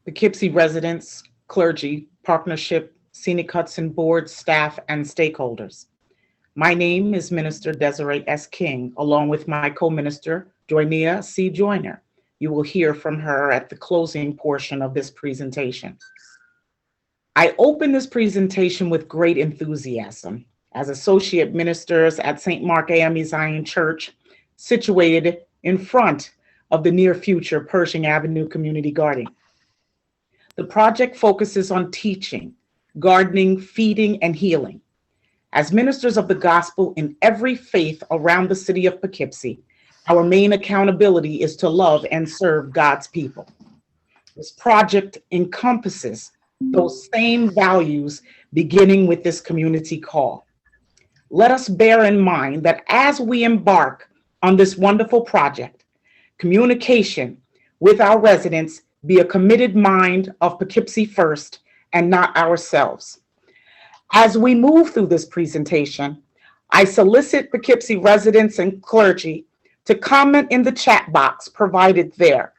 Poughkeepsie residents, clergy, partnership, scenic Hudson board, staff, and stakeholders. My name is Minister Desiree S. King, along with my co-minister, Joynia C. Joyner. You will hear from her at the closing portion of this presentation. I open this presentation with great enthusiasm as associate ministers at St. Mark AME Zion Church, situated in front of the near future Pershing Avenue Community Garden. The project focuses on teaching, gardening, feeding, and healing. As ministers of the gospel in every faith around the city of Poughkeepsie, our main accountability is to love and serve God's people. This project encompasses those same values, beginning with this community call. Let us bear in mind that as we embark on this wonderful project, communication with our residents be a committed mind of Poughkeepsie first and not ourselves. As we move through this presentation, I solicit Poughkeepsie residents and clergy to comment in the chat box provided there.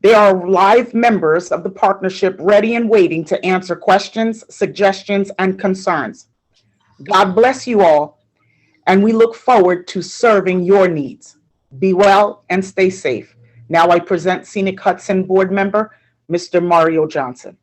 There are live members of the partnership ready and waiting to answer questions, suggestions, and concerns. God bless you all, and we look forward to serving your needs. Be well and stay safe. Now I present Scenic Hudson board member, Mr. Mario Johnson.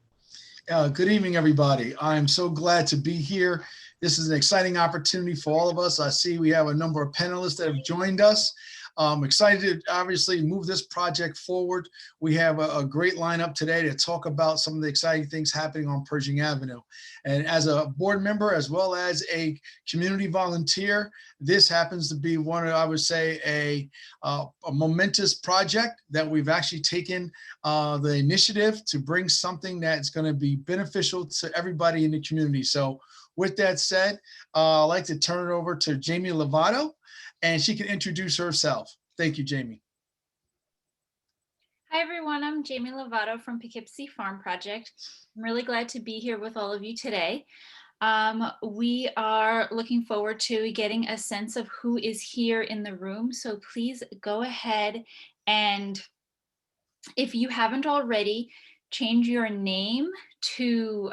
Good evening, everybody. I'm so glad to be here. This is an exciting opportunity for all of us. I see we have a number of panelists that have joined us. I'm excited to obviously move this project forward. We have a great lineup today to talk about some of the exciting things happening on Pershing Avenue. And as a board member, as well as a community volunteer, this happens to be one of, I would say, a momentous project that we've actually taken the initiative to bring something that's going to be beneficial to everybody in the community. So with that said, I'd like to turn it over to Jamie Lovato, and she can introduce herself. Thank you, Jamie. Hi, everyone. I'm Jamie Lovato from Poughkeepsie Farm Project. I'm really glad to be here with all of you today. We are looking forward to getting a sense of who is here in the room. So please go ahead and, if you haven't already, change your name to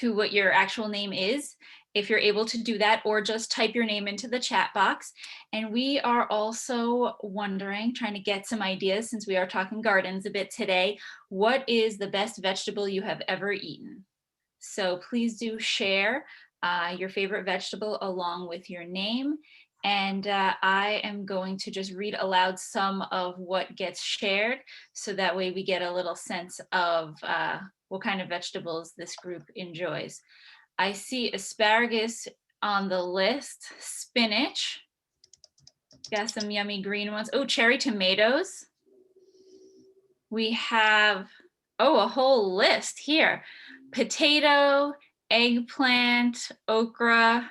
what your actual name is, if you're able to do that, or just type your name into the chat box. And we are also wondering, trying to get some ideas, since we are talking gardens a bit today, what is the best vegetable you have ever eaten? So please do share your favorite vegetable along with your name. And I am going to just read aloud some of what gets shared, so that way we get a little sense of what kind of vegetables this group enjoys. I see asparagus on the list, spinach, got some yummy green ones. Oh, cherry tomatoes. We have, a whole list here. Potato, eggplant, okra,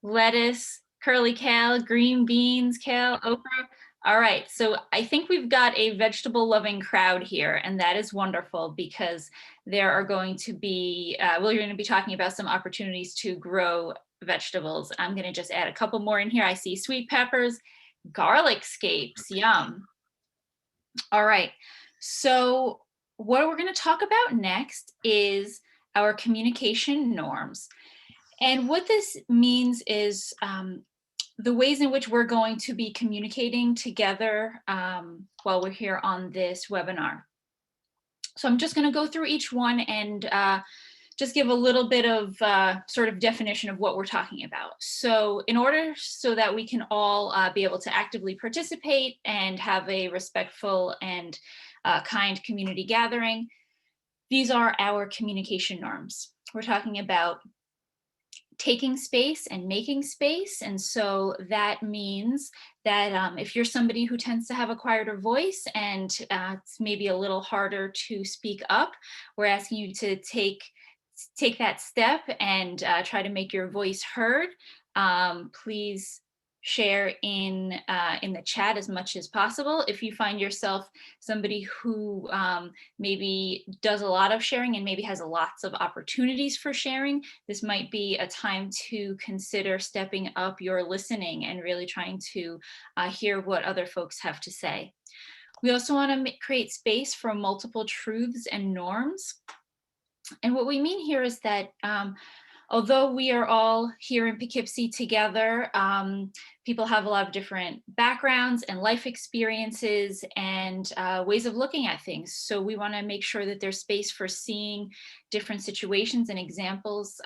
lettuce, curly kale, green beans, kale, okra. All right, so I think we've got a vegetable loving crowd here, and that is wonderful, because there are going to be, we're going to be talking about some opportunities to grow vegetables. I'm going to just add a couple more in here. I see sweet peppers, garlic scapes, yum. All right, so what we're going to talk about next is our communication norms. And what this means is the ways in which we're going to be communicating together while we're here on this webinar. So I'm just going to go through each one and just give a little bit of sort of definition of what we're talking about. So in order so that we can all be able to actively participate and have a respectful and kind community gathering, these are our communication norms. We're talking about taking space and making space. And so that means that if you're somebody who tends to have a quieter voice and it's maybe a little harder to speak up, we're asking you to take that step and try to make your voice heard. Please share in the chat as much as possible. If you find yourself somebody who maybe does a lot of sharing and maybe has lots of opportunities for sharing, this might be a time to consider stepping up your listening and really trying to hear what other folks have to say. We also want to create space for multiple truths and norms. And what we mean here is that although we are all here in Poughkeepsie together, people have a lot of different backgrounds and life experiences and ways of looking at things. So we want to make sure that there's space for seeing different situations and examples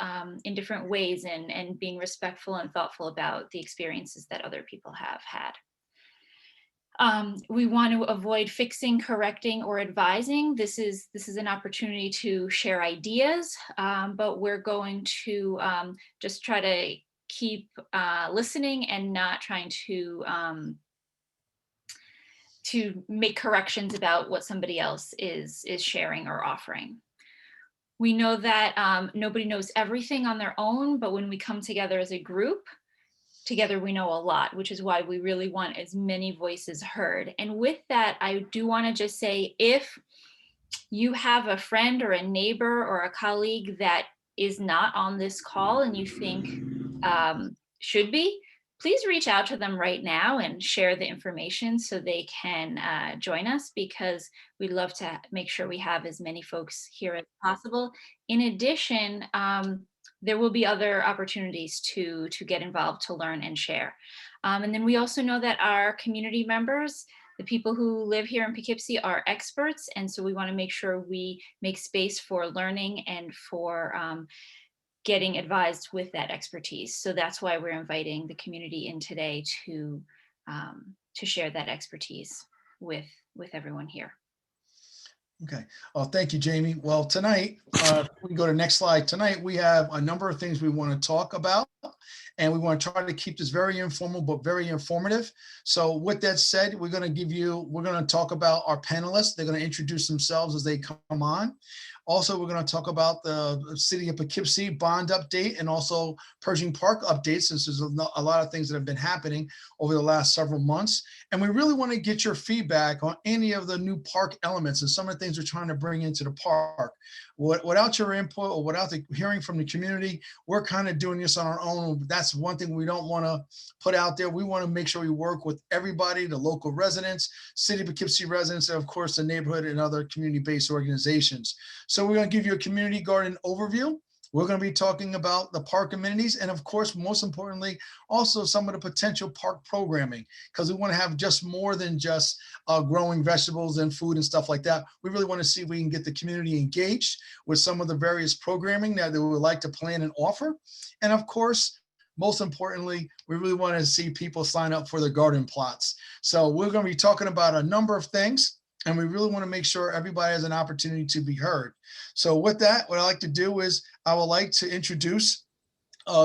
in different ways, and being respectful and thoughtful about the experiences that other people have had. We want to avoid fixing, correcting, or advising. This is an opportunity to share ideas, but we're going to just try to keep listening and not trying to make corrections about what somebody else is sharing or offering. We know that nobody knows everything on their own, but when we come together as a group, together we know a lot, which is why we really want as many voices heard. And with that, I do want to just say, if you have a friend or a neighbor or a colleague that is not on this call and you think should be, please reach out to them right now and share the information so they can join us, because we'd love to make sure we have as many folks here as possible. In addition, there will be other opportunities to get involved, to learn and share. And then we also know that our community members, the people who live here in Poughkeepsie, are experts. And so we want to make sure we make space for learning and for getting advised with that expertise. So that's why we're inviting the community in today to share that expertise with everyone here. Okay. Well, thank you, Jamie. Well, tonight, we can go to the next slide. Tonight, we have a number of things we want to talk about, and we want to try to keep this very informal, but very informative. So with that said, we're going to talk about our panelists. They're going to introduce themselves as they come on. Also, we're going to talk about the City of Poughkeepsie bond update, and also Pershing Park updates, since there's a lot of things that have been happening over the last several months. And we really want to get your feedback on any of the new park elements and some of the things we're trying to bring into the park. Without your input or without the hearing from the community, we're kind of doing this on our own. That's one thing we don't want to put out there. We want to make sure we work with everybody, the local residents, City of Poughkeepsie residents, and of course the neighborhood and other community-based organizations. So we're going to give you a community garden overview. We're going to be talking about the park amenities, and of course, most importantly, also some of the potential park programming, because we want to have just more than just growing vegetables and food and stuff like that. We really want to see if we can get the community engaged with some of the various programming that they would like to plan and offer. And of course, most importantly, we really want to see people sign up for their garden plots. So we're going to be talking about a number of things, and we really want to make sure everybody has an opportunity to be heard. So with that, what I like to do is I would like to introduce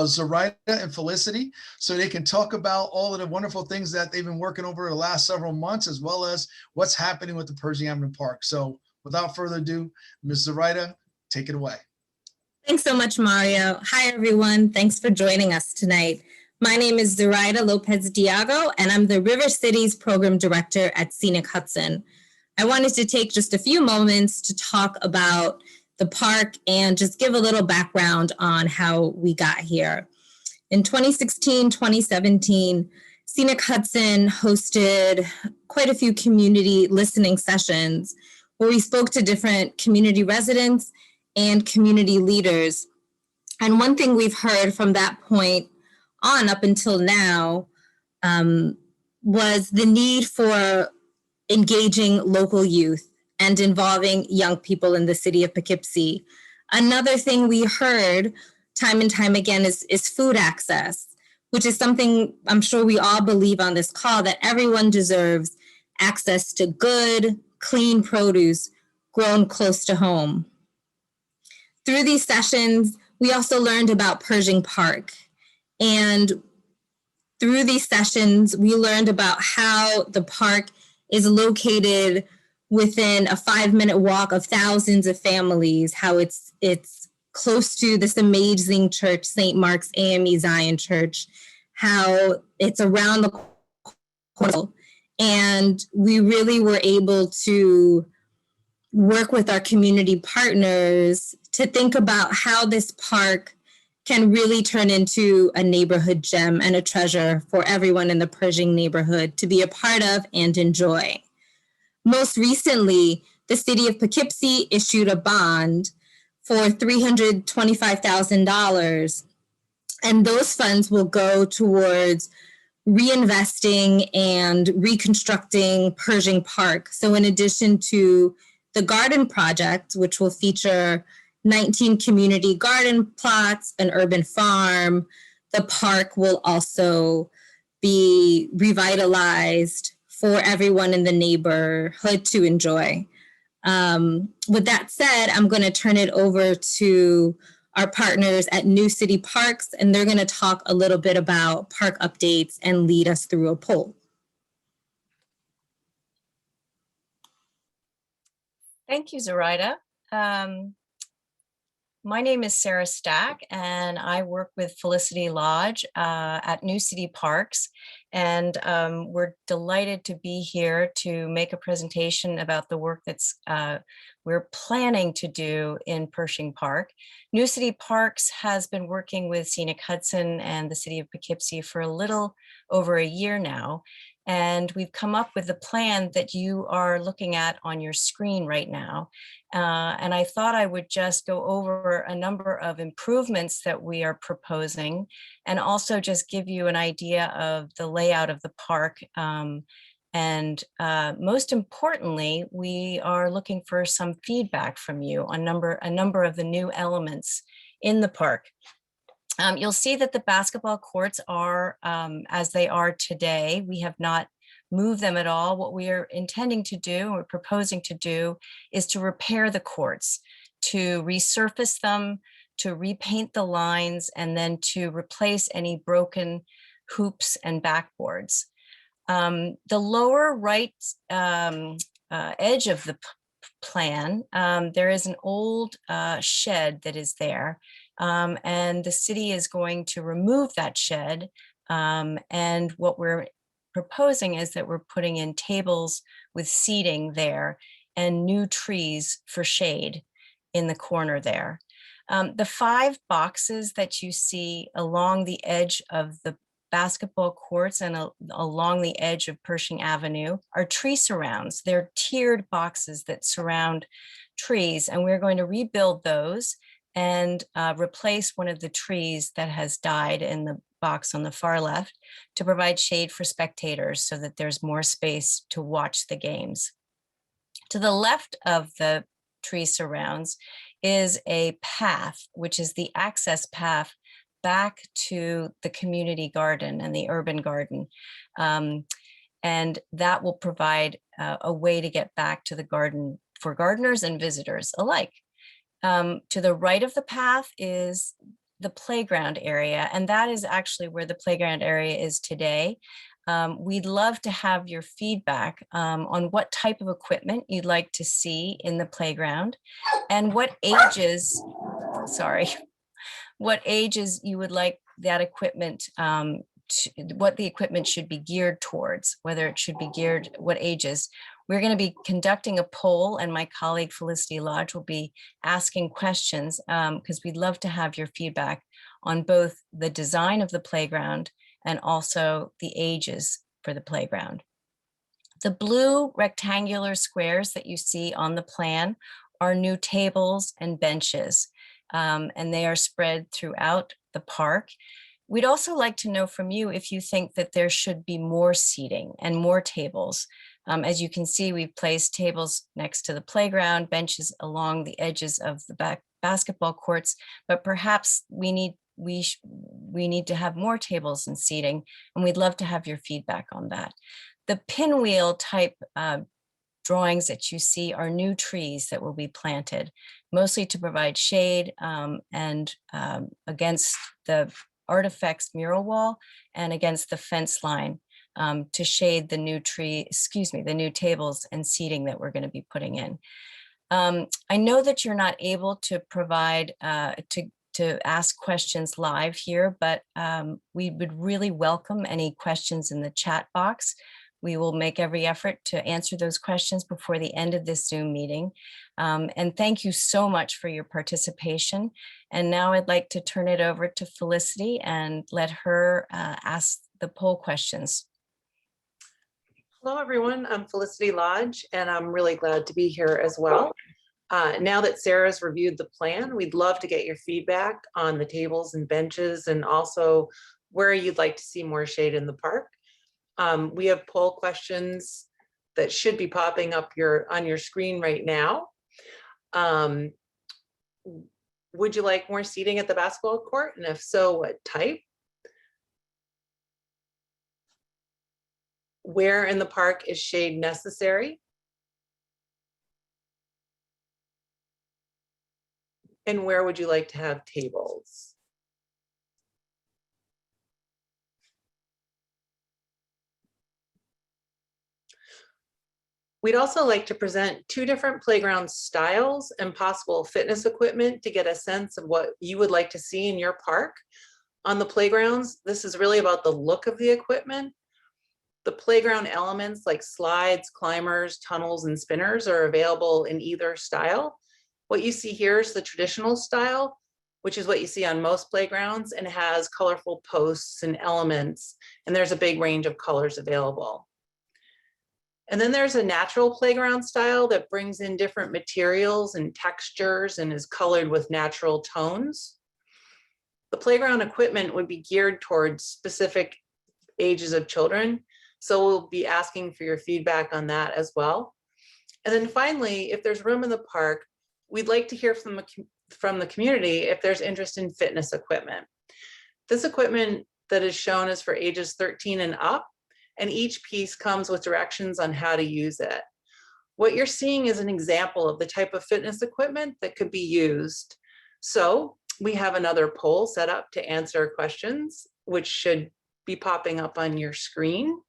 Zoraida and Felicity, so they can talk about all of the wonderful things that they've been working over the last several months, as well as what's happening with the Pershing Avenue Park. So without further ado, Ms. Zoraida, take it away. Thanks so much, Mario. Hi, everyone. Thanks for joining us tonight. My name is Zoraida Lopez-Diago, and I'm the River Cities Program Director at Scenic Hudson. I wanted to take just a few moments to talk about the park and just give a little background on how we got here. In 2016, 2017, Scenic Hudson hosted quite a few community listening sessions where we spoke to different community residents and community leaders. And one thing we've heard from that point on up until now was the need for engaging local youth and involving young people in the city of Poughkeepsie. Another thing we heard time and time again is food access, which is something I'm sure we all believe on this call, that everyone deserves access to good, clean produce grown close to home. Through these sessions, we also learned about Pershing Park. And through these sessions, we learned about how the park is located within a 5-minute walk of thousands of families, how it's close to this amazing church, St. Mark's AME Zion Church, how it's around the corner. And we really were able to work with our community partners to think about how this park can really turn into a neighborhood gem and a treasure for everyone in the Pershing neighborhood to be a part of and enjoy. Most recently, the city of Poughkeepsie issued a bond for $325,000, and those funds will go towards reinvesting and reconstructing Pershing Park. So in addition to the garden project, which will feature 19 community garden plots, an urban farm, the park will also be revitalized for everyone in the neighborhood to enjoy. With that said, I'm going to turn it over to our partners at New City Parks, and they're going to talk a little bit about park updates and lead us through a poll. Thank you, Zoraida. My name is Sarah Stack, and I work with Felicity Lodge at New City Parks. And we're delighted to be here to make a presentation about the work that's we're planning to do in Pershing Park. New City Parks has been working with Scenic Hudson and the city of Poughkeepsie for a little over a year now. And we've come up with a plan that you are looking at on your screen right now. And I thought I would just go over a number of improvements that we are proposing, and also just give you an idea of the layout of the park. And most importantly, we are looking for some feedback from you on a number of the new elements in the park. You'll see that the basketball courts are as they are today. We have not moved them at all. What we are intending to do, or proposing to do, is to repair the courts, to resurface them, to repaint the lines, and then to replace any broken hoops and backboards. The lower right edge of the plan, there is an old shed that is there. And the city is going to remove that shed. And what we're proposing is that we're putting in tables with seating there and new trees for shade in the corner there. The 5 boxes that you see along the edge of the basketball courts and along the edge of Pershing Avenue are tree surrounds. They're tiered boxes that surround trees, and we're going to rebuild those and replace one of the trees that has died in the box on the far left to provide shade for spectators so that there's more space to watch the games. To the left of the tree surrounds is a path, which is the access path back to the community garden and the urban garden. And that will provide a way to get back to the garden for gardeners and visitors alike. To the right of the path is the playground area, and that is actually where the playground area is today. We'd love to have your feedback on what type of equipment you'd like to see in the playground and what ages, what ages you would like that equipment, what the equipment should be geared towards, whether it should be geared, what ages. We're going to be conducting a poll, and my colleague Felicity Lodge will be asking questions because we'd love to have your feedback on both the design of the playground and also the ages for the playground. The blue rectangular squares that you see on the plan are new tables and benches, and they are spread throughout the park. We'd also like to know from you if you think that there should be more seating and more tables. As you can see, we've placed tables next to the playground, benches along the edges of the basketball courts, but perhaps we need to have more tables and seating, and we'd love to have your feedback on that. The pinwheel type drawings that you see are new trees that will be planted, mostly to provide shade and against the artifacts mural wall and against the fence line to shade the new the new tables and seating that we're going to be putting in. I know that you're not able to provide to ask questions live here, but we would really welcome any questions in the chat box. We will make every effort to answer those questions before the end of this Zoom meeting. And thank you so much for your participation. And now I'd like to turn it over to Felicity and let her ask the poll questions. Hello, everyone. I'm Felicity Lodge, and I'm really glad to be here as well. Now that Sarah's reviewed the plan, we'd love to get your feedback on the tables and benches and also where you'd like to see more shade in the park. We have poll questions that should be popping up on your screen right now. Would you like more seating at the basketball court? And if so, what type? Where in the park is shade necessary? And where would you like to have tables? We'd also like to present 2 different playground styles and possible fitness equipment to get a sense of what you would like to see in your park. On the playgrounds, this is really about the look of the equipment. The playground elements like slides, climbers, tunnels, and spinners are available in either style. What you see here is the traditional style, which is what you see on most playgrounds, and has colorful posts and elements, and there's a big range of colors available. And then there's a natural playground style that brings in different materials and textures and is colored with natural tones. The playground equipment would be geared towards specific ages of children, so we'll be asking for your feedback on that as well. And then finally, if there's room in the park, we'd like to hear from the community if there's interest in fitness equipment. This equipment that is shown is for ages 13 and up, and each piece comes with directions on how to use it. What you're seeing is an example of the type of fitness equipment that could be used. So we have another poll set up to answer questions, which should be popping up on your screen.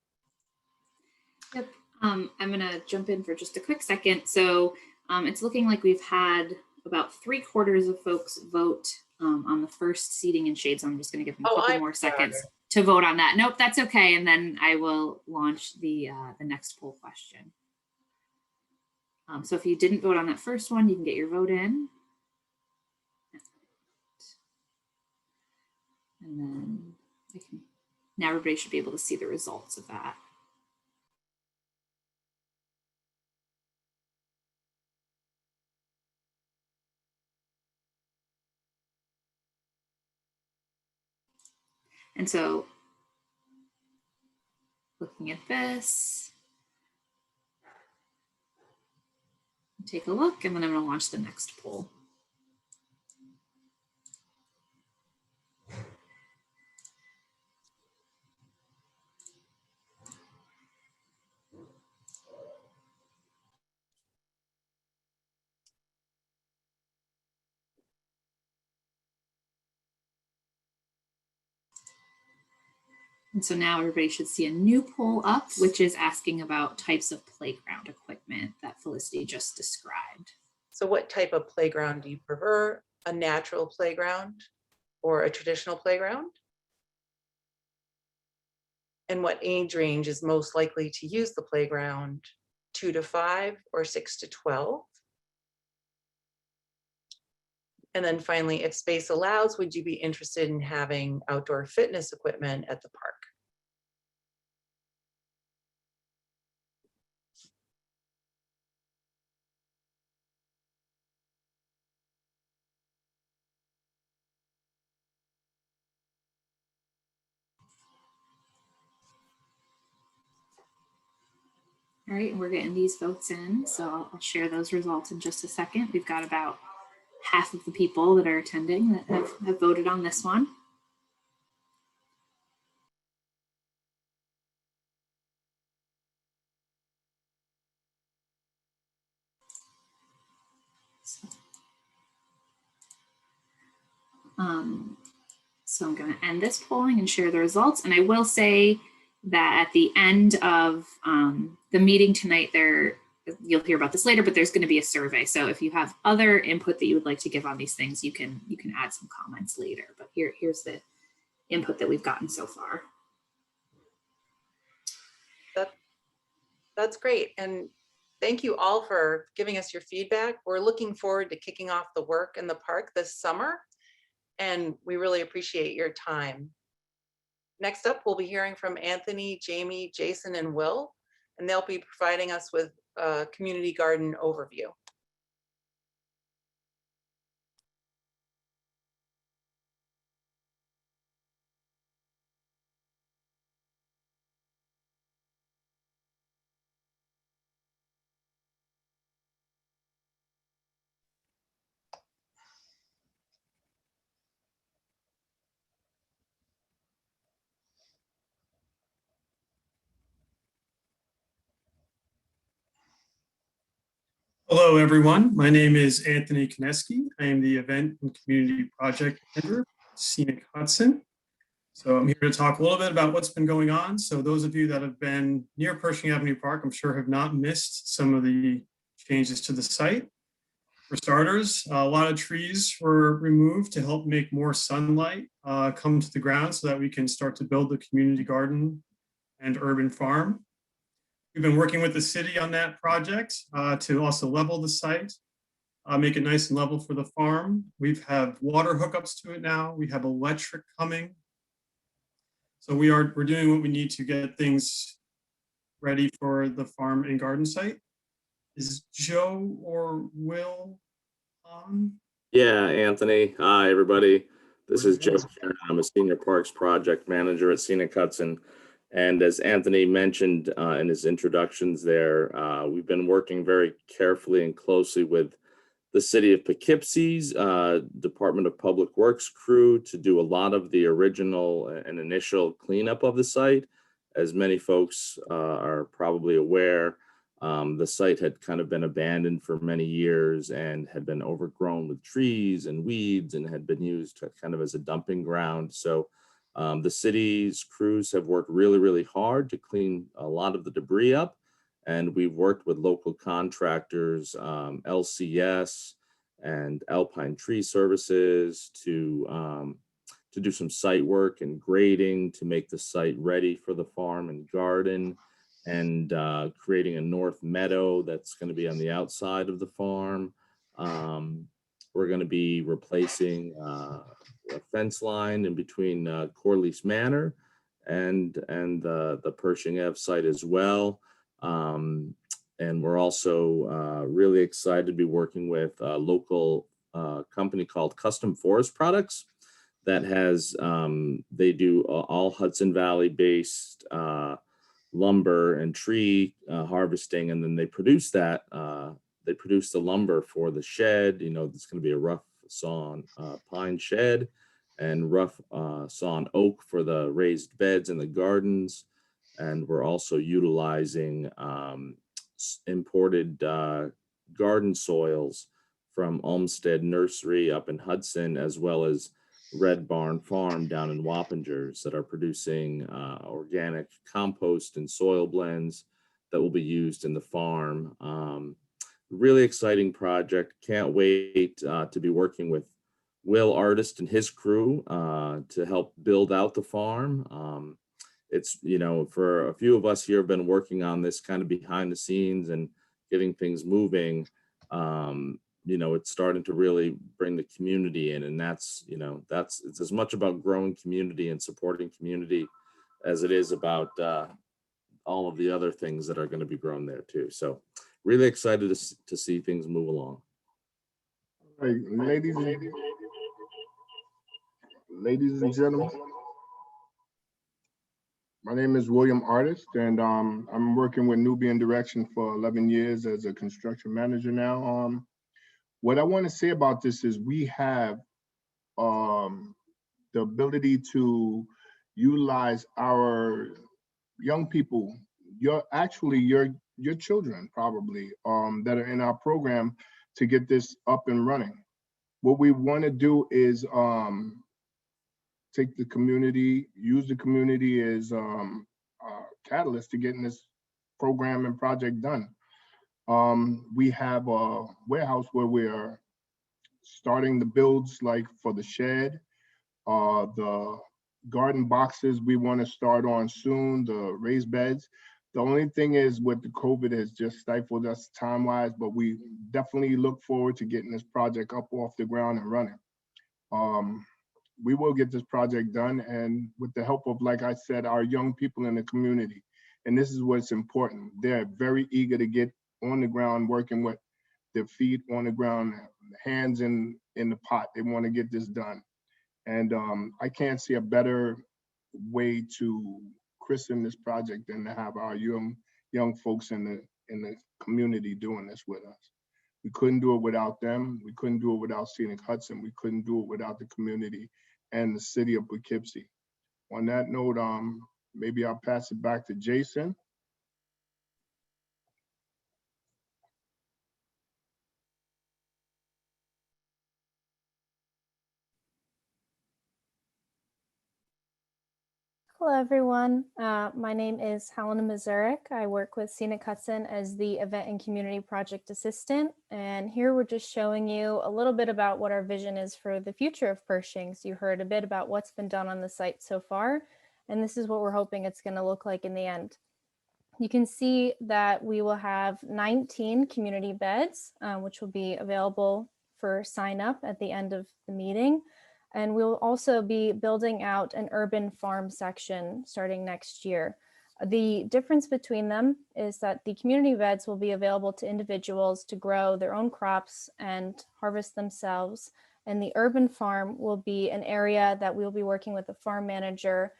Yep, I'm gonna jump in for just a quick second. So it's looking like we've had about 3/4 of folks vote on the first seating and shade. So I'm just gonna give them a couple more seconds to vote on that. Nope, that's okay. And then I will launch the next poll question. So if you didn't vote on that first one, you can get your vote in. And then now everybody should be able to see the results of that. And so looking at this, take a look, and then I'm going to launch the next poll. And so now everybody should see a new poll up, which is asking about types of playground equipment that Felicity just described. So what type of playground do you prefer? A natural playground or a traditional playground? And what age range is most likely to use the playground? 2 to 5 or 6 to 12? And then finally, if space allows, would you be interested in having outdoor fitness equipment at the park? All right, we're getting these votes in, so I'll share those results in just a second. We've got about half of the people that are attending that have voted on this one. So I'm going to end this polling and share the results. And I will say that at the end of the meeting tonight, you'll hear about this later, but there's going to be a survey. So if you have other input that you would like to give on these things, you can add some comments later. But here's the input that we've gotten so far. That's great. And thank you all for giving us your feedback. We're looking forward to kicking off the work in the park this summer, and we really appreciate your time. Next up, we'll be hearing from Anthony, Jamie, Jason, and Will, and they'll be providing us with a community garden overview. Hello, everyone. My name is Anthony Koneski. I am the Event and Community Project Manager at Scenic Hudson. So I'm here to talk a little bit about what's been going on. So those of you that have been near Pershing Avenue Park, I'm sure have not missed some of the changes to the site. For starters, a lot of trees were removed to help make more sunlight come to the ground so that we can start to build the community garden and urban farm. We've been working with the city on that project to also level the site, make it nice and level for the farm. We've have water hookups to it now. We have electric coming. So we're doing what we need to get things ready for the farm and garden site. Is Joe or Will on? Yeah, Anthony. Hi, everybody. This is Joe Karen. I'm a Senior Parks Project Manager at Scenic Hudson. And as Anthony mentioned in his introductions there, we've been working very carefully and closely with the City of Poughkeepsie's Department of Public Works crew to do a lot of the original and initial cleanup of the site. As many folks are probably aware, the site had kind of been abandoned for many years and had been overgrown with trees and weeds and had been used kind of as a dumping ground. So the city's crews have worked really, really hard to clean a lot of the debris up. And we've worked with local contractors, LCS and Alpine Tree Services to do some site work and grading to make the site ready for the farm and garden, and creating a north meadow that's going to be on the outside of the farm. We're going to be replacing a fence line in between Corliss Manor and the Pershing Ave site as well. And we're also really excited to be working with a local company called Custom Forest Products that has, they do all Hudson Valley based lumber and tree harvesting, and then they produce that, they produce the lumber for the shed. You know, it's going to be a rough sawn pine shed and rough sawn oak for the raised beds in the gardens. And we're also utilizing imported garden soils from Olmsted Nursery up in Hudson, as well as Red Barn Farm down in Wappingers, that are producing organic compost and soil blends that will be used in the farm. Really exciting project. Can't wait to be working with Will Artist and his crew to help build out the farm. It's, you know, for a few of us here have been working on this kind of behind the scenes and getting things moving. You know, it's starting to really bring the community in, and that's, you know, it's as much about growing community and supporting community as it is about all of the other things that are going to be grown there too. So really excited to see things move along. All right, ladies and gentlemen, my name is William Artist, and I'm working with Nubian Direction for 11 years as a construction manager now. What I want to say about this is we have the ability to utilize our young people, your children probably, that are in our program to get this up and running. What we want to do is take the community, use the community as a catalyst to getting this program and project done. We have a warehouse where we are starting the builds, like for the shed, the garden boxes we want to start on soon, the raised beds. The only thing is with the COVID has just stifled us time-wise, but we definitely look forward to getting this project up off the ground and running. We will get this project done, and with the help of, like I said, our young people in the community. And this is what's important. They're very eager to get on the ground, working with their feet on the ground, hands in the pot. They want to get this done. And I can't see a better way to christen this project than to have our young folks in the community doing this with us. We couldn't do it without them. We couldn't do it without Scenic Hudson. We couldn't do it without the community and the city of Poughkeepsie. On that note, maybe I'll pass it back to Jason. Hello, everyone. My name is Helena Mazurik. I work with Scenic Hudson as the Event and Community Project Assistant. And here we're just showing you a little bit about what our vision is for the future of Pershing. So you heard a bit about what's been done on the site so far, and this is what we're hoping it's going to look like in the end. You can see that we will have 19 community beds, which will be available for sign up at the end of the meeting. And we'll also be building out an urban farm section starting next year. The difference between them is that the community beds will be available to individuals to grow their own crops and harvest themselves. And the urban farm will be an area that we'll be working with a farm manager,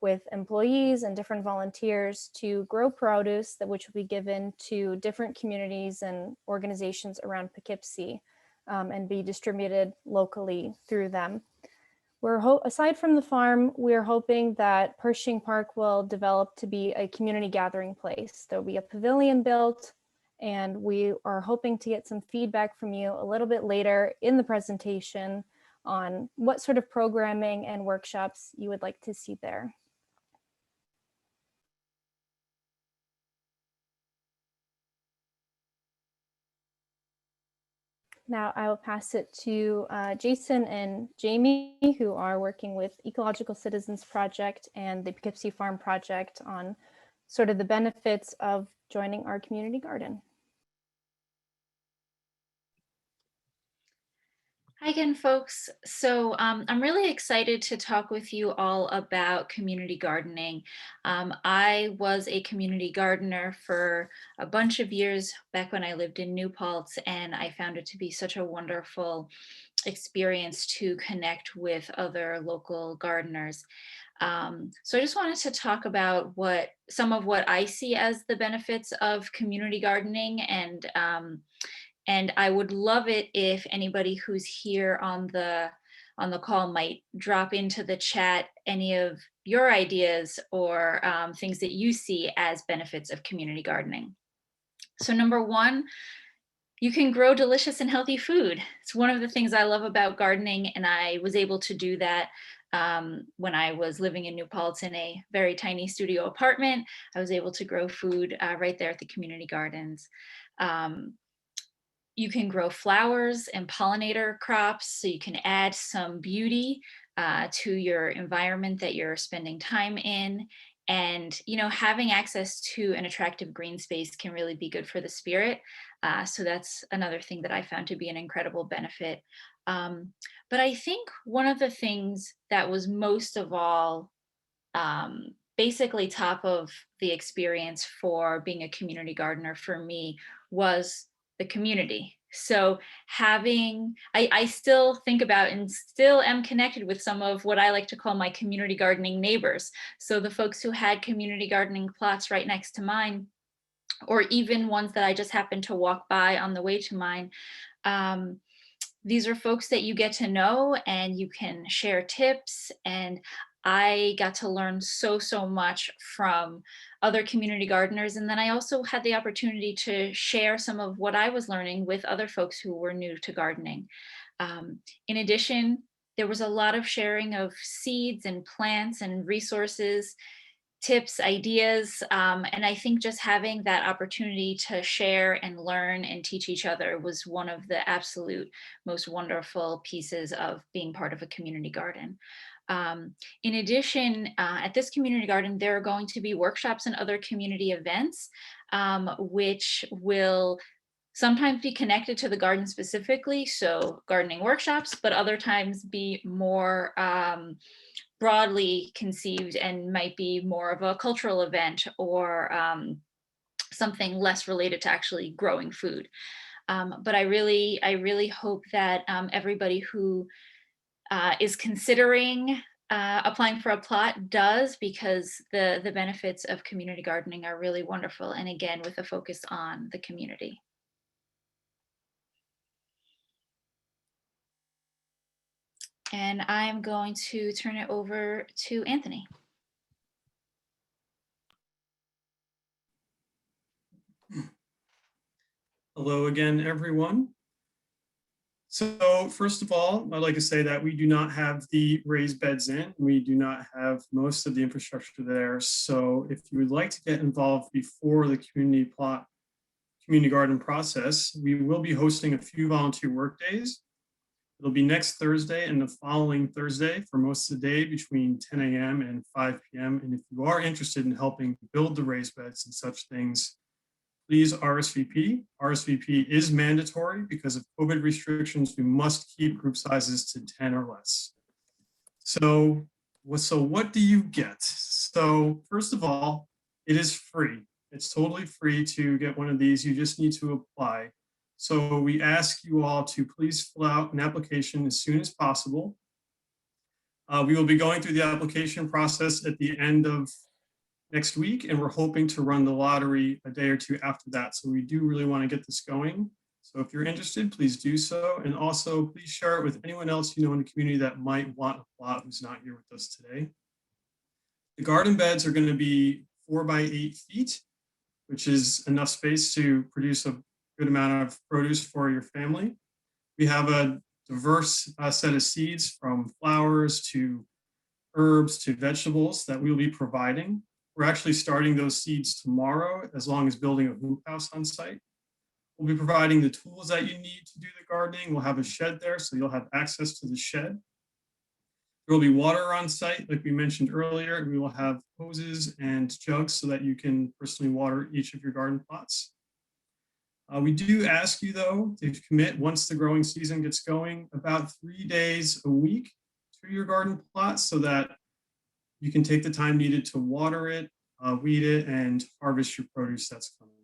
with employees and different volunteers to grow produce which will be given to different communities and organizations around Poughkeepsie and be distributed locally through them. Aside from the farm, we're hoping that Pershing Park will develop to be a community gathering place. There'll be a pavilion built, and we are hoping to get some feedback from you a little bit later in the presentation on what sort of programming and workshops you would like to see there. Now I will pass it to Jason and Jamie, who are working with Ecological Citizens Project and the Poughkeepsie Farm Project on sort of the benefits of joining our community garden. Hi again, folks. So I'm really excited to talk with you all about community gardening. I was a community gardener for a bunch of years back when I lived in New Paltz, and I found it to be such a wonderful experience to connect with other local gardeners. So I just wanted to talk about some of what I see as the benefits of community gardening, and I would love it if anybody who's here on the call might drop into the chat any of your ideas or things that you see as benefits of community gardening. So number one, you can grow delicious and healthy food. It's one of the things I love about gardening, and I was able to do that when I was living in New Paltz in a very tiny studio apartment. I was able to grow food right there at the community gardens. You can grow flowers and pollinator crops, so you can add some beauty to your environment that you're spending time in. And, you know, having access to an attractive green space can really be good for the spirit. So that's another thing that I found to be an incredible benefit. But I think one of the things that was most of all basically top of the experience for being a community gardener for me was the community. So I still think about and still am connected with some of what I like to call my community gardening neighbors. So the folks who had community gardening plots right next to mine, or even ones that I just happened to walk by on the way to mine. These are folks that you get to know and you can share tips, and I got to learn so much from other community gardeners. And then I also had the opportunity to share some of what I was learning with other folks who were new to gardening. In addition, there was a lot of sharing of seeds and plants and resources, tips, ideas. And I think just having that opportunity to share and learn and teach each other was one of the absolute most wonderful pieces of being part of a community garden. In addition, at this community garden, there are going to be workshops and other community events, which will sometimes be connected to the garden specifically, so gardening workshops, but other times be more broadly conceived and might be more of a cultural event or something less related to actually growing food. But I really hope that everybody who is considering applying for a plot does, because the benefits of community gardening are really wonderful. And again, with a focus on the community. And I'm going to turn it over to Anthony. Hello again, everyone. So first of all, I'd like to say that we do not have the raised beds in. We do not have most of the infrastructure there. So if you would like to get involved before the community garden process, we will be hosting a few volunteer work days. It'll be next Thursday and the following Thursday for most of the day between 10 a.m. and 5 p.m. And if you are interested in helping build the raised beds and such things, please RSVP. RSVP is mandatory because of COVID restrictions. We must keep group sizes to 10 or less. So what do you get? So first of all, it is free. It's totally free to get one of these. You just need to apply. So we ask you all to please fill out an application as soon as possible. We will be going through the application process at the end of next week, and we're hoping to run the lottery a day or two after that. So we do really want to get this going. So if you're interested, please do so. And also please share it with anyone else you know in the community that might want a plot who's not here with us today. The garden beds are going to be 4 by 8 feet, which is enough space to produce a good amount of produce for your family. We have a diverse set of seeds, from flowers to herbs to vegetables, that we will be providing. We're actually starting those seeds tomorrow, as long as building a hoop house on site. We'll be providing the tools that you need to do the gardening. We'll have a shed there, so you'll have access to the shed. There will be water on site, like we mentioned earlier. We will have hoses and jugs so that you can personally water each of your garden plots. We do ask you, though, to commit, once the growing season gets going, about 3 days a week to your garden plot, so that you can take the time needed to water it, weed it, and harvest your produce that's coming.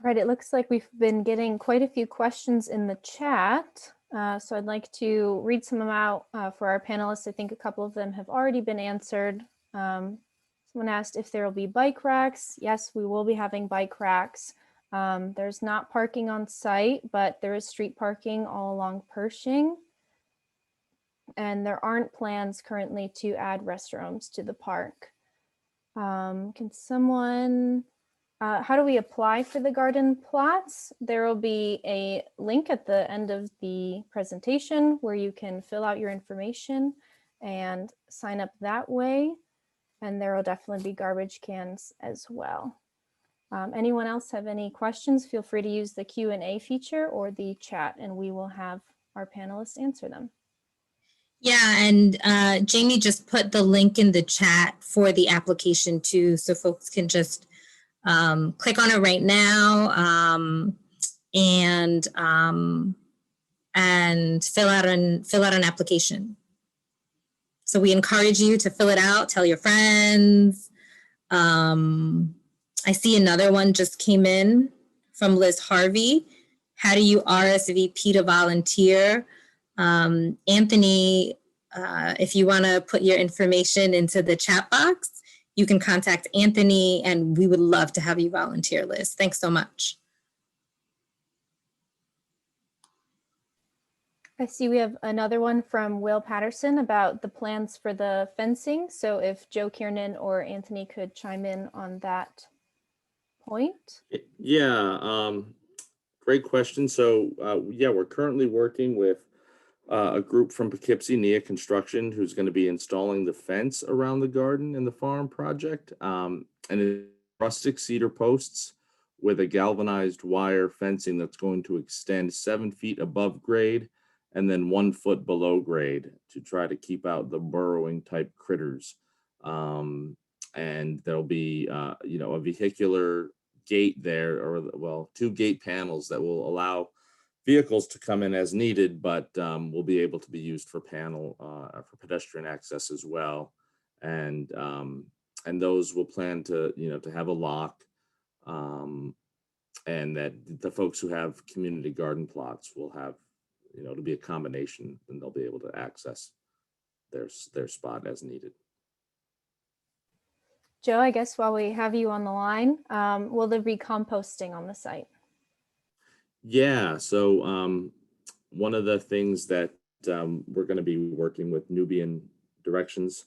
Right, it looks like we've been getting quite a few questions in the chat. So I'd like to read some of them out for our panelists. I think a couple of them have already been answered. Someone asked if there will be bike racks. Yes, we will be having bike racks. There's not parking on site, but there is street parking all along Pershing. And there aren't plans currently to add restrooms to the park. Can someone... how do we apply for the garden plots? There will be a link at the end of the presentation where you can fill out your information and sign up that way. And there will definitely be garbage cans as well. Anyone else have any questions? Feel free to use the Q&A feature or the chat, and we will have our panelists answer them. Yeah, and Jamie just put the link in the chat for the application too, so folks can just click on it right now and fill out an application. So we encourage you to fill it out, tell your friends. I see another one just came in from Liz Harvey. How do you RSVP to volunteer? Anthony, if you want to put your information into the chat box, you can contact Anthony, and we would love to have you volunteer, Liz. Thanks so much. I see we have another one from Will Patterson about the plans for the fencing. So if Joe Kiernan or Anthony could chime in on that point. Yeah, great question. So yeah, we're currently working with a group from Poughkeepsie, Nia Construction, who's going to be installing the fence around the garden and the farm project. And it's rustic cedar posts with a galvanized wire fencing that's going to extend 7 feet above grade and then 1 foot below grade to try to keep out the burrowing type critters. And there'll be, you know, a vehicular gate there, or well, 2 gate panels that will allow vehicles to come in as needed, but will be able to be used for for pedestrian access as well. And those will plan to, you know, to have a lock, and that the folks who have community garden plots will have, you know, it'll be a combination, and they'll be able to access their spot as needed. Joe, I guess while we have you on the line, will there be composting on the site? Yeah, so one of the things that we're going to be working with Nubian Directions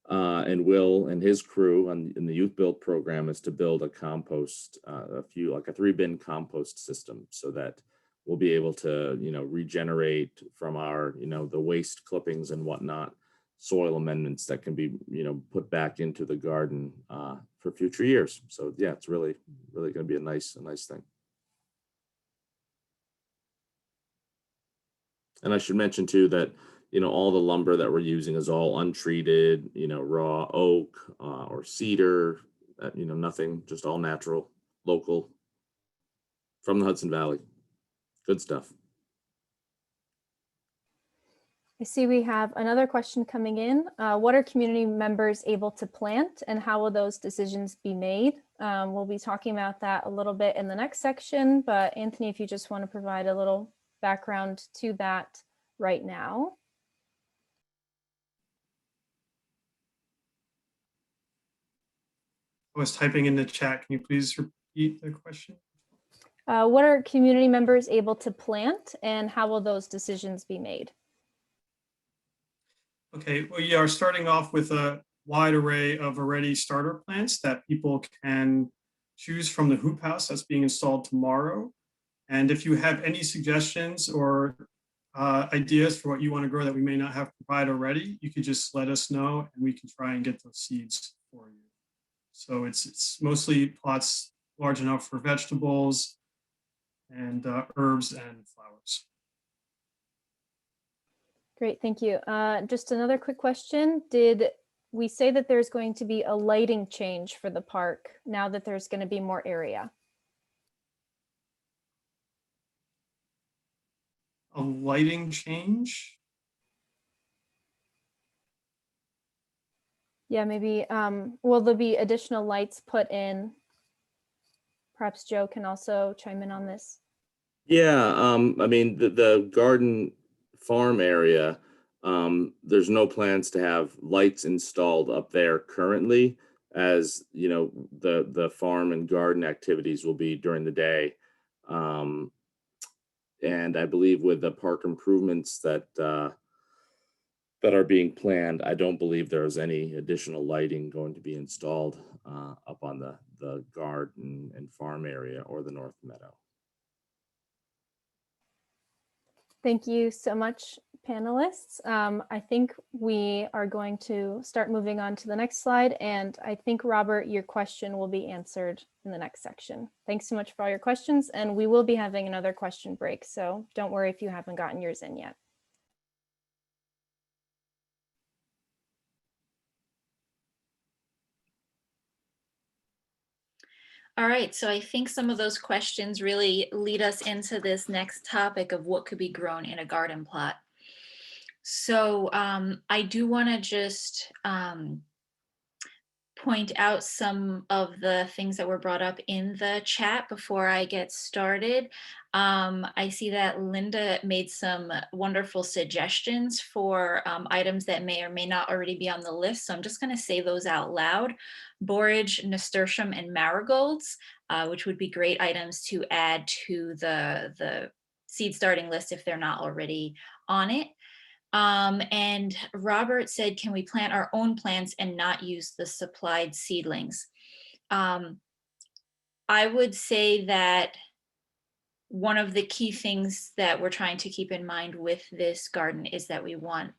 and Will and his crew in the Youth Build program is to build a compost, like a 3-bin compost system, so that we'll be able to, you know, regenerate from our, you know, the waste clippings and whatnot, soil amendments that can be, you know, put back into the garden for future years. So yeah, it's really going to be a nice thing. And I should mention too that, you know, all the lumber that we're using is all untreated, you know, raw oak or cedar, you know, nothing, just all natural, local, from the Hudson Valley. Good stuff. I see we have another question coming in. What are community members able to plant, and how will those decisions be made? We'll be talking about that a little bit in the next section, but Anthony, if you just want to provide a little background to that right now. I was typing in the chat. Can you please repeat the question? What are community members able to plant, and how will those decisions be made? Okay, we are starting off with a wide array of already starter plants that people can choose from the hoop house that's being installed tomorrow. And if you have any suggestions or ideas for what you want to grow that we may not have provided already, you could just let us know and we can try and get those seeds for you. So it's mostly plots large enough for vegetables and herbs and flowers. Great, thank you. Just another quick question. Did we say that there's going to be a lighting change for the park now that there's going to be more area? A lighting change? Yeah, maybe, will there be additional lights put in? Perhaps Joe can also chime in on this. Yeah, I mean, the garden farm area, there's no plans to have lights installed up there currently, as you know, the farm and garden activities will be during the day. And I believe with the park improvements that are being planned, I don't believe there's any additional lighting going to be installed up on the garden and farm area or the North Meadow. Thank you so much, panelists. I think we are going to start moving on to the next slide, and I think, Robert, your question will be answered in the next section. Thanks so much for all your questions, and we will be having another question break, so don't worry if you haven't gotten yours in yet. All right, so I think some of those questions really lead us into this next topic of what could be grown in a garden plot. So I do want to just point out some of the things that were brought up in the chat before I get started. I see that Linda made some wonderful suggestions for items that may or may not already be on the list. So I'm just going to say those out loud. Borage, nasturtium, and marigolds, which would be great items to add to the seed starting list if they're not already on it. And Robert said, can we plant our own plants and not use the supplied seedlings? I would say that one of the key things that we're trying to keep in mind with this garden is that we want,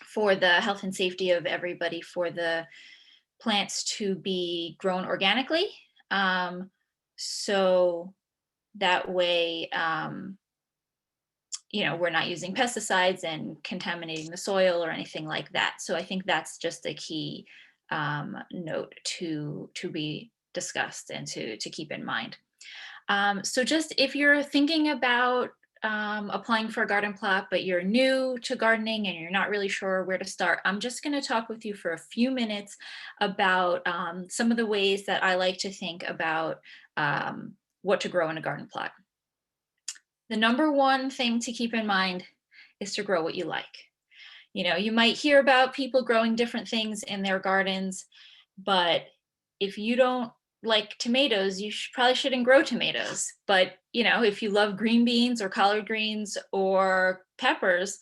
for the health and safety of everybody, for the plants to be grown organically. So that way, we're not using pesticides and contaminating the soil or anything like that. So I think that's just a key note to be discussed and to keep in mind. So just if you're thinking about applying for a garden plot, but you're new to gardening and you're not really sure where to start, I'm just going to talk with you for a few minutes about some of the ways that I like to think about what to grow in a garden plot. The number one thing to keep in mind is to grow what you like. You might hear about people growing different things in their gardens, but if you don't like tomatoes, you probably shouldn't grow tomatoes. But, if you love green beans or collard greens or peppers,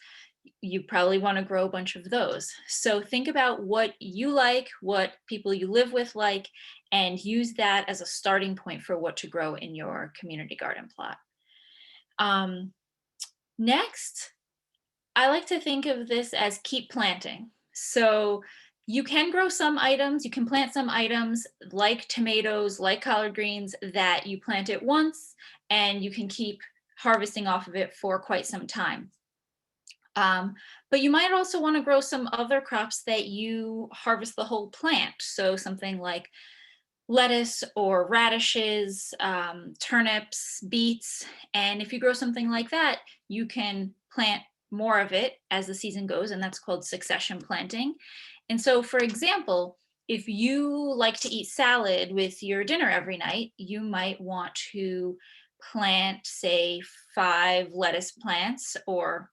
you probably want to grow a bunch of those. So think about what you like, what people you live with like, and use that as a starting point for what to grow in your community garden plot. Next, I like to think of this as keep planting. So you can grow some items, you can plant some items like tomatoes, like collard greens that you plant it once and you can keep harvesting off of it for quite some time. But you might also want to grow some other crops that you harvest the whole plant. So something like lettuce or radishes, turnips, beets. And if you grow something like that, you can plant more of it as the season goes, and that's called succession planting. And so, for example, if you like to eat salad with your dinner every night, you might want to plant, say, 5 lettuce plants or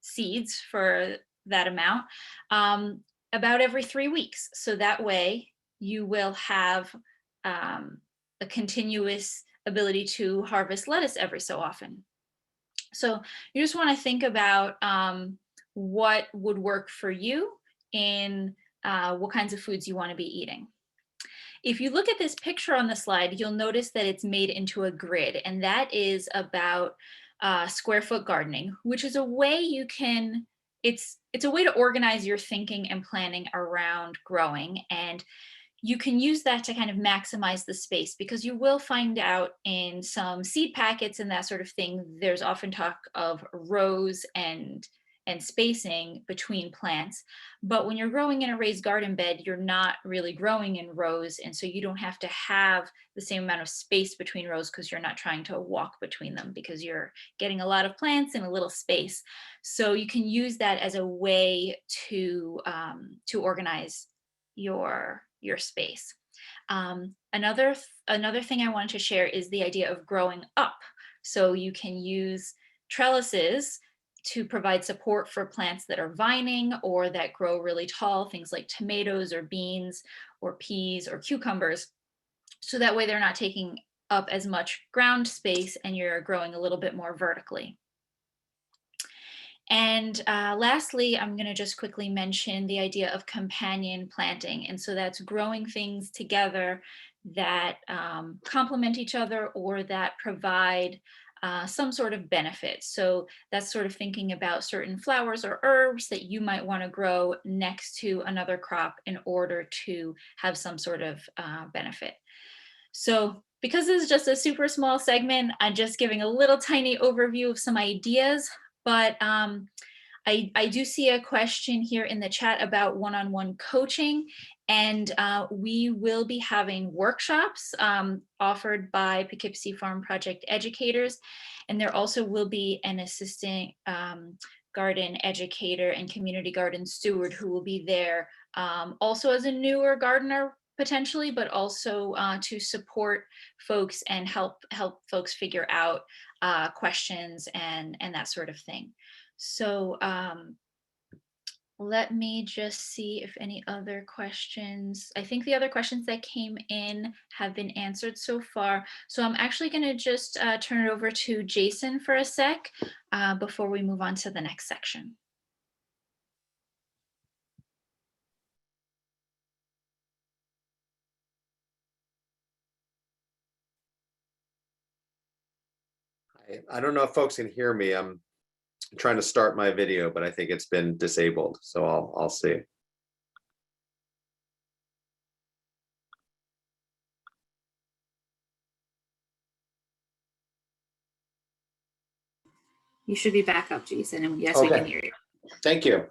seeds for that amount about every 3 weeks. So that way you will have a continuous ability to harvest lettuce every so often. So you just want to think about what would work for you in what kinds of foods you want to be eating. If you look at this picture on the slide, you'll notice that it's made into a grid, and that is about square foot gardening, which is a way you can, it's a way to organize your thinking and planning around growing. And you can use that to kind of maximize the space, because you will find out in some seed packets and that sort of thing, there's often talk of rows and spacing between plants. But when you're growing in a raised garden bed, you're not really growing in rows. And so you don't have to have the same amount of space between rows, because you're not trying to walk between them, because you're getting a lot of plants in a little space. So you can use that as a way to organize your space. Another thing I wanted to share is the idea of growing up. So you can use trellises to provide support for plants that are vining or that grow really tall, things like tomatoes or beans or peas or cucumbers. So that way they're not taking up as much ground space and you're growing a little bit more vertically. And lastly, I'm going to just quickly mention the idea of companion planting. And so that's growing things together that complement each other or that provide some sort of benefit. So that's sort of thinking about certain flowers or herbs that you might want to grow next to another crop in order to have some sort of benefit. So because this is just a super small segment, I'm just giving a little tiny overview of some ideas, but I do see a question here in the chat about one-on-one coaching, and we will be having workshops offered by Poughkeepsie Farm Project educators, and there also will be an assistant garden educator and community garden steward who will be there also as a newer gardener potentially, but also to support folks and help folks figure out questions and that sort of thing. So let me just see if any other questions. I think the other questions that came in have been answered so far. So I'm actually going to just turn it over to Jason for a sec before we move on to the next section. I don't know if folks can hear me. I'm trying to start my video, but I think it's been disabled, so I'll see. You should be back up, Jason, and yes, we can Okay. hear you. Thank you.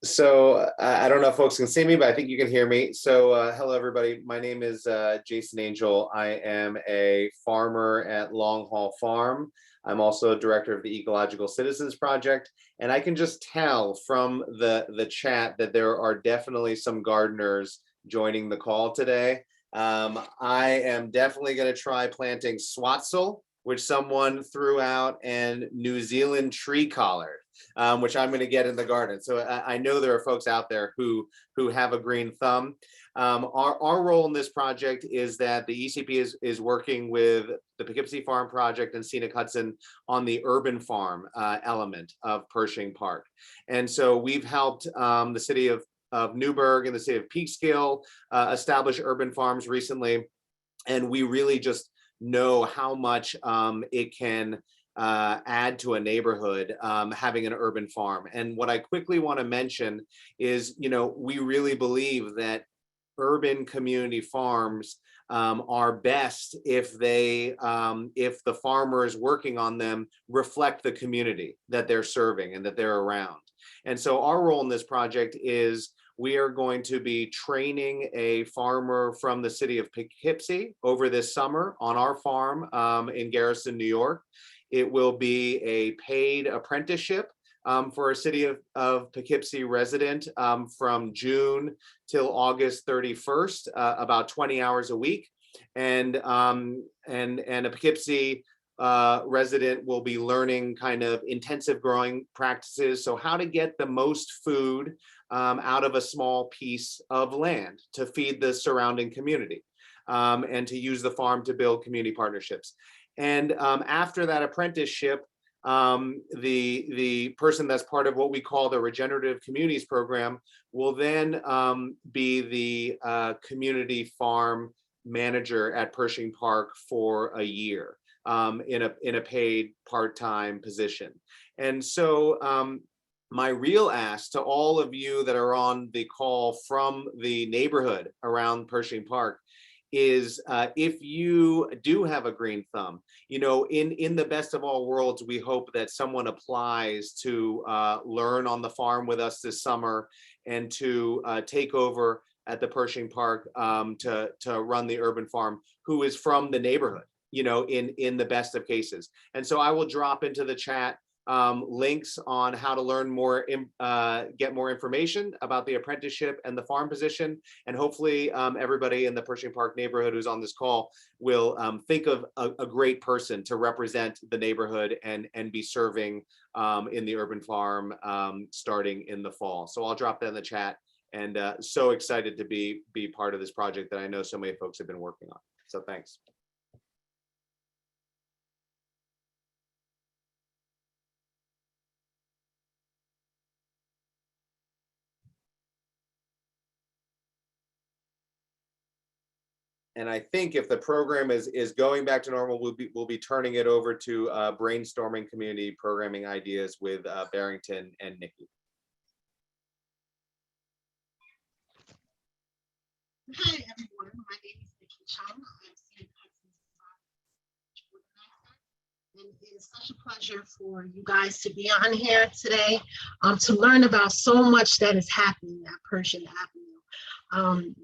So I don't know if folks can see me, but I think you can hear me. So hello, everybody. My name is Jason Angel. I am a farmer at Long Haul Farm. I'm also a director of the Ecological Citizens Project. And I can just tell from the chat that there are definitely some gardeners joining the call today. I am definitely going to try planting Swatsel, which someone threw out, and New Zealand tree collard, which I'm going to get in the garden. So I know there are folks out there who have a green thumb. Our role in this project is that the ECP is working with the Poughkeepsie Farm Project and Scenic Hudson on the urban farm element of Pershing Park. And so we've helped the city of Newburgh and the city of Peekskill establish urban farms recently. And we really just know how much it can add to a neighborhood having an urban farm. And what I quickly want to mention is, we really believe that urban community farms are best if if the farmers working on them reflect the community that they're serving and that they're around. And so our role in this project is we are going to be training a farmer from the city of Poughkeepsie over this summer on our farm in Garrison, New York. It will be a paid apprenticeship for a city of Poughkeepsie resident from June till August 31st, about 20 hours a week. And a Poughkeepsie resident will be learning kind of intensive growing practices. So how to get the most food out of a small piece of land to feed the surrounding community, and to use the farm to build community partnerships. And after that apprenticeship, the person that's part of what we call the Regenerative Communities Program will then be the community farm manager at Pershing Park for a year in a paid part-time position. And so my real ask to all of you that are on the call from the neighborhood around Pershing Park is if you do have a green thumb, in the best of all worlds, we hope that someone applies to learn on the farm with us this summer and to take over at the Pershing Park to run the urban farm, who is from the neighborhood, in the best of cases. And so I will drop into the chat links on how to learn more, get more information about the apprenticeship and the farm position. And hopefully everybody in the Pershing Park neighborhood who's on this call will think of a great person to represent the neighborhood and be serving in the urban farm starting in the fall. So I'll drop that in the chat, and so excited to be part of this project that I know so many folks have been working on. So thanks. And I think if the program is going back to normal, we'll be turning it over to brainstorming community programming ideas with Barrington and Nikki. Hi everyone, my name is Nikki Chung. I'm Scenic Hudson's organizer, and it is such a pleasure for you guys to be on here today to learn about so much that is happening at Pershing Avenue.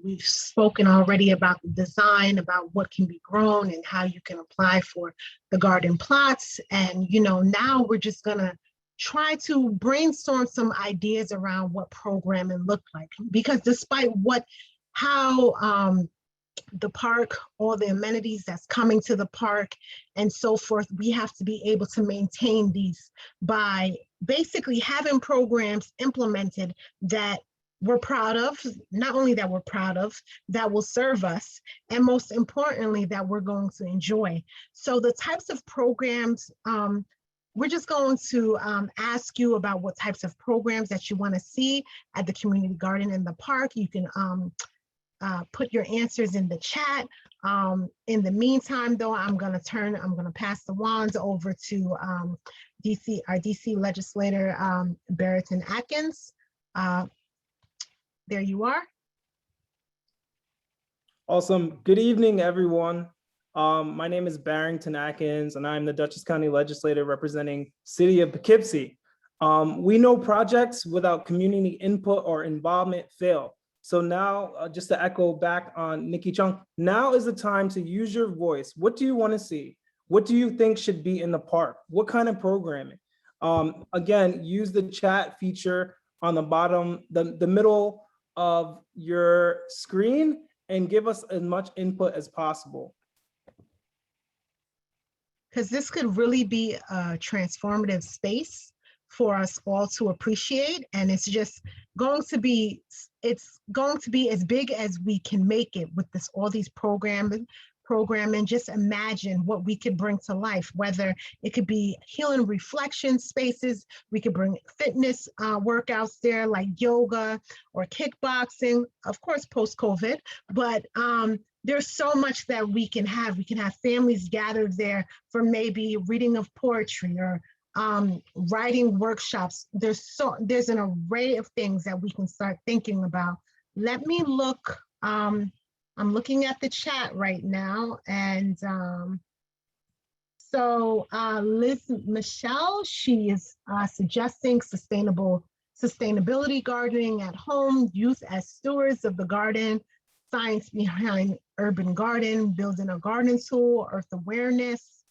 We've spoken already about the design, about what can be grown and how you can apply for the garden plots. And now we're just gonna try to brainstorm some ideas around what programming looked like, because despite how the park, all the amenities that's coming to the park and so forth, we have to be able to maintain these by basically having programs implemented that we're proud of, not only that we're proud of, that will serve us, and most importantly, that we're going to enjoy. So the types of programs, we're just going to ask you about what types of programs that you want to see at the community garden in the park. You can put your answers in the chat. In the meantime, though, I'm going to pass the wands over to our DC legislator, Barrington Atkins. There you are. Awesome. Good evening, everyone. My name is Barrington Atkins, and I'm the Dutchess County Legislator representing City of Poughkeepsie. We know projects without community input or involvement fail. So now, just to echo back on Nikki Chung, now is the time to use your voice. What do you want to see? What do you think should be in the park? What kind of programming? Again, use the chat feature on the bottom, the middle of your screen, and give us as much input as possible. Because this could really be a transformative space for us all to appreciate. And it's just going to be, it's going to be as big as we can make it with this, all these programming. Just imagine what we could bring to life, whether it could be healing reflection spaces, we could bring fitness workouts there like yoga or kickboxing, of course, post-COVID, but there's so much that we can have. We can have families gathered there for maybe reading of poetry or writing workshops. There's an array of things that we can start thinking about. Let me look. I'm looking at the chat right now, and so Liz Michelle, she is suggesting sustainability gardening at home, youth as stewards of the garden, science behind urban garden, building a garden tool, earth awareness.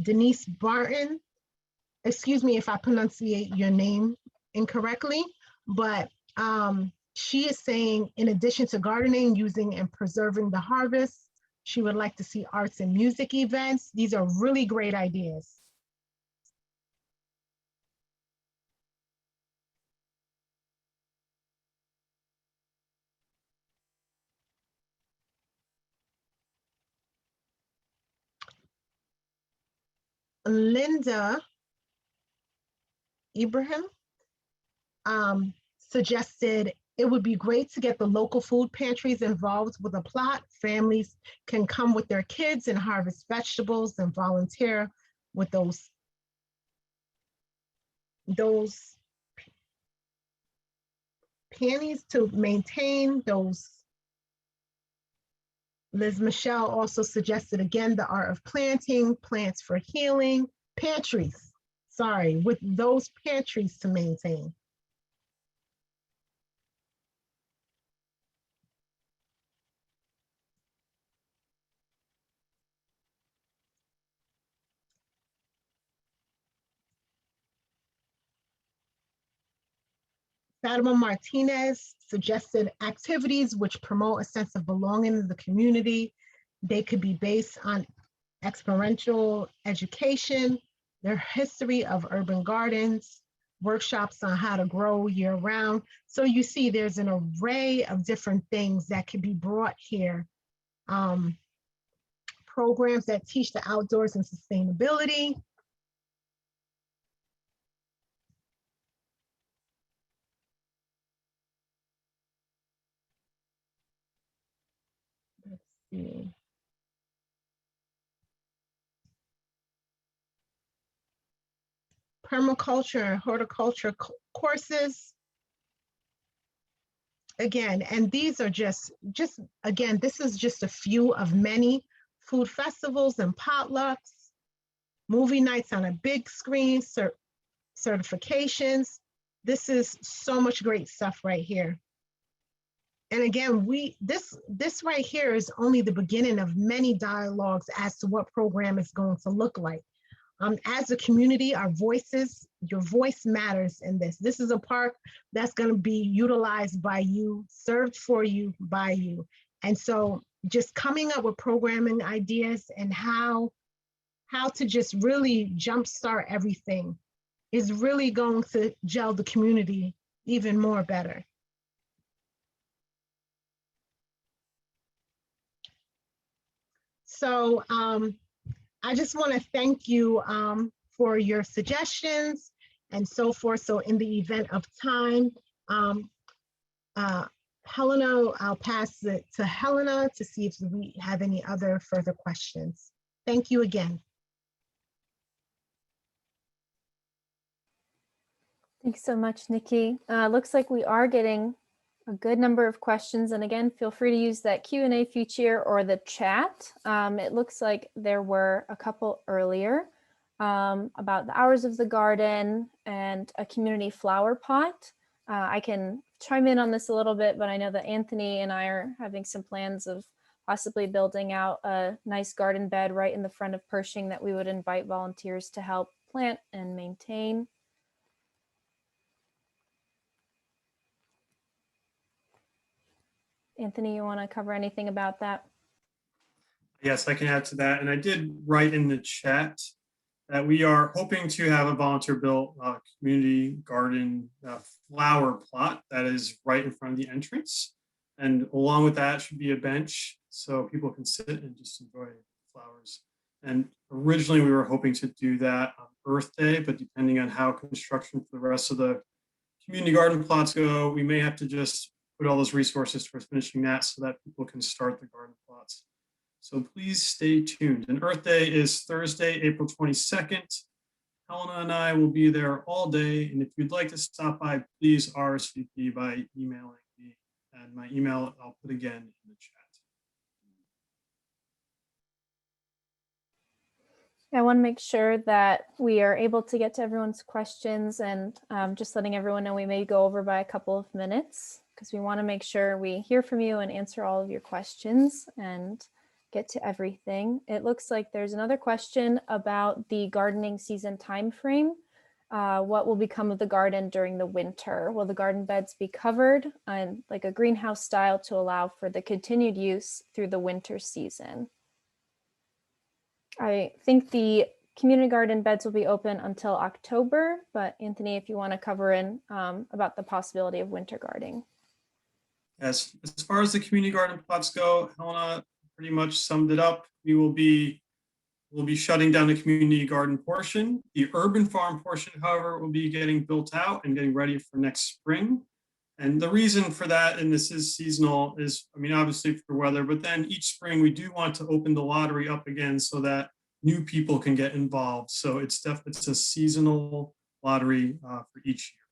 Denise Barton, excuse me if I pronunciate your name incorrectly, but she is saying, in addition to gardening, using and preserving the harvest, she would like to see arts and music events. These are really great ideas. Linda Ibrahim suggested it would be great to get the local food pantries involved with a plot. Families can come with their kids and harvest vegetables and volunteer with those pennies to maintain those. Liz Michelle also suggested, again, the art of planting, plants for healing, pantries, sorry, with those pantries to maintain. Fatima Martinez suggested activities which promote a sense of belonging in the community. They could be based on experiential education, their history of urban gardens, workshops on how to grow year round. So you see there's an array of different things that can be brought here. Programs that teach the outdoors and sustainability. Let's see. Permaculture and horticulture courses. Again, and these are just again, this is just a few of many. Food festivals and potlucks, movie nights on a big screen, certifications. This is so much great stuff right here. And again, this right here is only the beginning of many dialogues as to what program is going to look like. As a community, our voices, your voice matters in this. This is a park that's going to be utilized by you, served for you, by you. And so just coming up with programming ideas and how to just really jumpstart everything is really going to gel the community even more better. So I just want to thank you for your suggestions and so forth. So in the event of time, Helena, I'll pass it to Helena to see if we have any other further questions. Thank you again. Thanks so much, Nikki. Looks like we are getting a good number of questions. And again, feel free to use that Q&A feature or the chat. It looks like there were a couple earlier about the hours of the garden and a community flower pot. I can chime in on this a little bit, but I know that Anthony and I are having some plans of possibly building out a nice garden bed right in the front of Pershing that we would invite volunteers to help plant and maintain. Anthony, you want to cover anything about that? Yes, I can add to that. And I did write in the chat that we are hoping to have a volunteer-built community garden flower plot that is right in front of the entrance. And along with that should be a bench so people can sit and just enjoy flowers. And originally we were hoping to do that on Earth Day, but depending on how construction for the rest of the community garden plots go, we may have to just put all those resources towards finishing that so that people can start the garden plots. So please stay tuned. And Earth Day is Thursday, April 22nd. Helena and I will be there all day. And if you'd like to stop by, please RSVP by emailing me. And my email I'll put again in the chat. I want to make sure that we are able to get to everyone's questions, and just letting everyone know we may go over by a couple of minutes because we want to make sure we hear from you and answer all of your questions and get to everything. It looks like there's another question about the gardening season timeframe. What will become of the garden during the winter? Will the garden beds be covered in like a greenhouse style to allow for the continued use through the winter season? I think the community garden beds will be open until October, but Anthony, if you want to cover in about the possibility of winter gardening. As far as the community garden plots go, Helena pretty much summed it up. We'll be shutting down the community garden portion. The urban farm portion, however, will be getting built out and getting ready for next spring. And the reason for that, and this is seasonal, is, I mean, obviously for weather, but then each spring we do want to open the lottery up again so that new people can get involved. So it's a seasonal lottery for each year.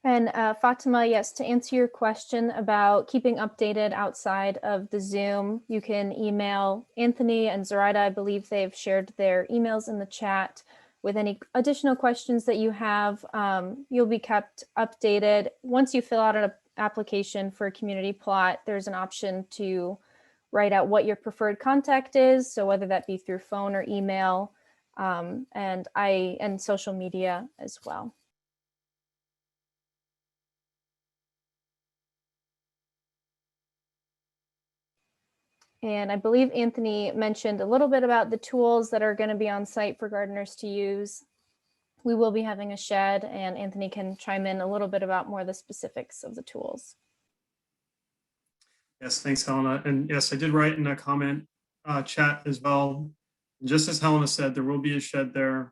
And Fatima, yes, to answer your question about keeping updated outside of the Zoom, you can email Anthony and Zoraida. I believe they've shared their emails in the chat with any additional questions that you have. You'll be kept updated. Once you fill out an application for a community plot, there's an option to write out what your preferred contact is. So whether that be through phone or email, and social media as well. And I believe Anthony mentioned a little bit about the tools that are going to be on site for gardeners to use. We will be having a shed, and Anthony can chime in a little bit about more of the specifics of the tools. Yes, thanks, Helena. And yes, I did write in a comment chat as well. And just as Helena said, there will be a shed there.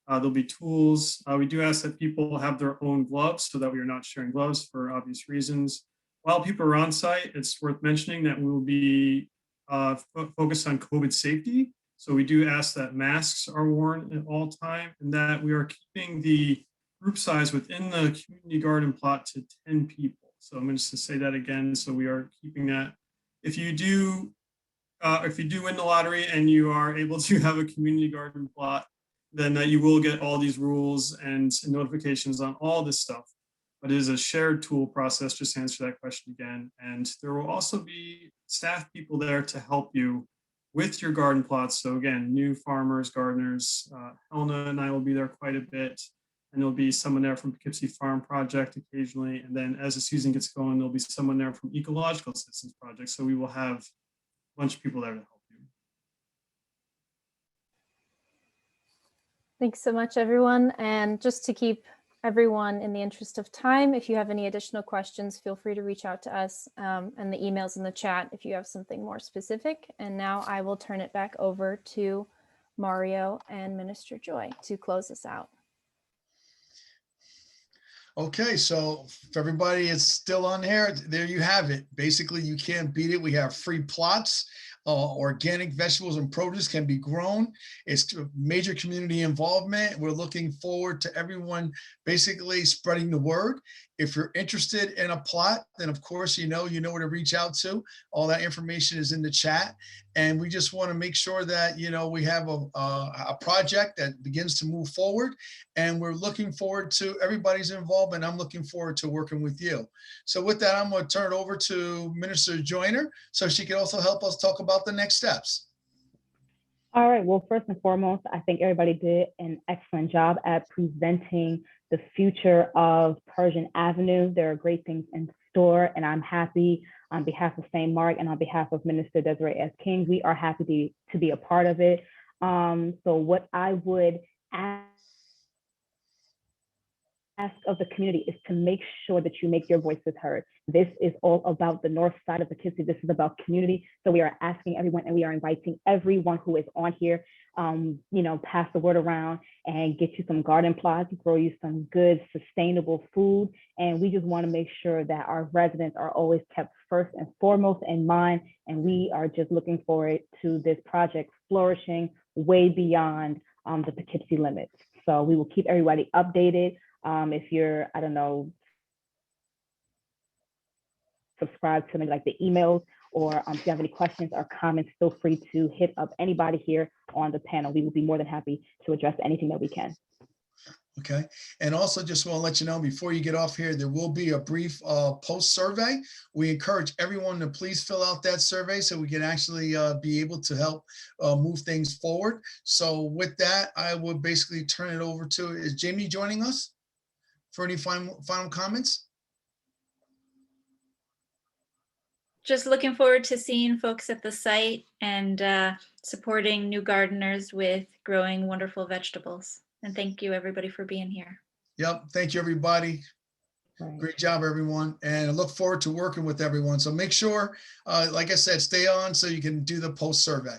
There'll be tools. We do ask that people have their own gloves so that we are not sharing gloves for obvious reasons. While people are on site, it's worth mentioning that we will be focused on COVID safety. So we do ask that masks are worn at all time and that we are keeping the group size within the community garden plot to 10 people. So I'm going to say that again. So we are keeping that. If you do win the lottery and you are able to have a community garden plot, then you will get all these rules and notifications on all this stuff. But it is a shared tool process, just to answer that question again. And there will also be staff people there to help you with your garden plots. So again, new farmers, gardeners, Helena and I will be there quite a bit. And there'll be someone there from Poughkeepsie Farm Project occasionally. And then as the season gets going, there'll be someone there from Ecological Citizens Project. So we will have a bunch of people there to help you. Thanks so much, everyone. And just to keep everyone in the interest of time, if you have any additional questions, feel free to reach out to us, and the emails in the chat if you have something more specific. And now I will turn it back over to Mario and Minister Joy to close us out. Okay, so if everybody is still on there you have it. Basically, you can't beat it. We have free plots. Organic vegetables and produce can be grown. It's major community involvement. We're looking forward to everyone basically spreading the word. If you're interested in a plot, then of course, you know where to reach out to. All that information is in the chat. And we just want to make sure that, we have a project that begins to move forward. And we're looking forward to everybody's involvement. I'm looking forward to working with you. So with that, I'm going to turn it over to Minister Joyner so she can also help us talk about the next steps. All right. Well, first and foremost, I think everybody did an excellent job at presenting the future of Pershing Avenue. There are great things in store, and I'm happy on behalf of St. Mark and on behalf of Minister Desiree S. King, we are happy to be a part of it. So what I would ask of the community is to make sure that you make your voices heard. This is all about the north side of Poughkeepsie. This is about community. So we are asking everyone, and we are inviting everyone who is on here, pass the word around and get you some garden plots, grow you some good, sustainable food. And we just want to make sure that our residents are always kept first and foremost in mind. And we are just looking forward to this project flourishing way beyond the Poughkeepsie limits. So we will keep everybody updated. If you're, subscribe to maybe like the emails, or if you have any questions or comments, feel free to hit up anybody here on the panel. We will be more than happy to address anything that we can. Okay. And also just want to let you know before you get off here, there will be a brief post survey. We encourage everyone to please fill out that survey so we can actually be able to help move things forward. So with that, I would basically turn it over to, is Jamie joining us for any final comments? Just looking forward to seeing folks at the site and supporting new gardeners with growing wonderful vegetables. And thank you everybody for being here. Yep. Thank you, everybody. Great job, everyone. And I look forward to working with everyone. So make sure, like I said, stay on so you can do the post survey.